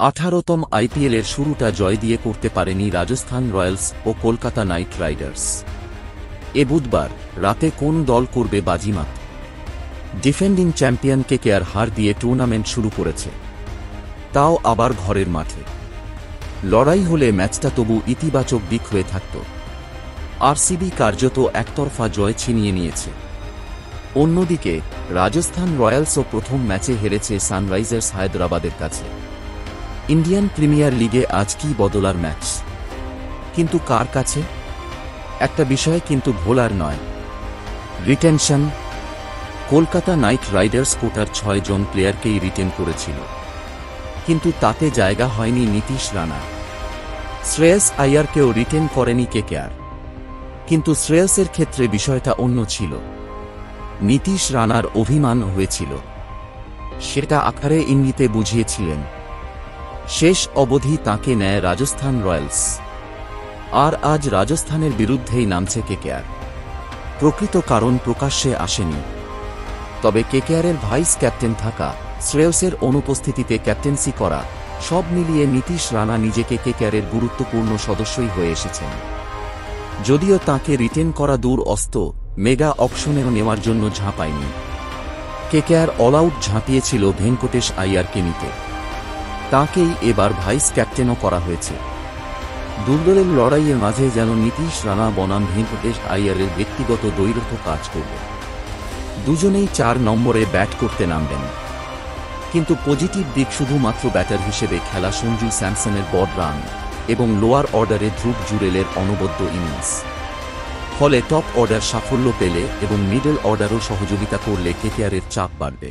18তম আইপিএলের শুরুটা জয় দিয়ে করতে পারেনি রাজস্থান রয়্যালস ও কলকাতা নাইট রাইডার্স। এ বুধবার রাতে কোন দল করবে বাজিমাত? ডিফেন্ডিং চ্যাম্পিয়ন কেকেআর হার দিয়ে টুর্নামেন্ট শুরু করেছে, তাও আবার ঘরের মাঠে। লড়াই হলে ম্যাচটা তবু ইতিবাচক দিক হয়ে থাকত। আরসিবি কার্যত একতরফা জয় ছিনিয়ে নিয়েছে। অন্যদিকে রাজস্থান রয়্যালসও প্রথম ম্যাচে হেরেছে সানরাইজার্স হায়দরাবাদের কাছে। ইন্ডিয়ান প্রিমিয়ার লিগে আজ কি বদলার ম্যাচ, কিন্তু কার কাছে? একটা বিষয় কিন্তু ভোলার নয়, রিটেনশন। কলকাতা নাইট রাইডার্স কোটার 6 জন প্লেয়ারকেই রিটেন করেছিল, কিন্তু তাতে জায়গা হয়নি নীতিশ রানা। শ্রেয়স আইয়ারকেও রিটেন করেনি কেকেআর, কিন্তু শ্রেয়সের ক্ষেত্রে বিষয়টা অন্য ছিল। নীতিশ রানার অভিমান হয়েছিল, সেটা আকারে ইঙ্গিতে বুঝিয়েছিলেন। শেষ অবধি তাঁকে নেয় রাজস্থান রয়্যালস, আর আজ রাজস্থানের বিরুদ্ধেই নামছে কেকেআর। প্রকৃত কারণ প্রকাশ্যে আসেনি, তবে কেকেআরের ভাইস ক্যাপ্টেন থাকা, শ্রেয়সের অনুপস্থিতিতে ক্যাপ্টেন্সি করা, সব মিলিয়ে নীতিশ রানা নিজেকে কেকেআরের গুরুত্বপূর্ণ সদস্যই হয়ে এসেছেন। যদিও তাঁকে রিটেন করা দূর অস্ত, মেগা অকশনেও নেওয়ার জন্য ঝাঁপায়নি। কেকেআর অল আউট ঝাঁপিয়েছিল ভেঙ্কটেশ আইয়ারকে নিতে, তাঁকেই এবার ভাইস ক্যাপ্টেনও করা হয়েছে। দুর্দলের লড়াইয়ের মাঝে যেন নীতিশ রানা বনাম ভেঙ্কটেশ আইয়ারের ব্যক্তিগত দ্বৈরথ কাজ করবে। দুজনেই 4 নম্বরে ব্যাট করতে নামবেন, কিন্তু পজিটিভ দিক শুধুমাত্র ব্যাটার হিসেবে খেলা সঞ্জু স্যামসনের বড় রান এবং লোয়ার অর্ডারে ধ্রুব জুরেলের অনবদ্য ইনিংস। ফলে টপ অর্ডার সাফল্য পেলে এবং মিডল অর্ডারও সহযোগিতা করলে কেকেআরের চাপ বাড়বে।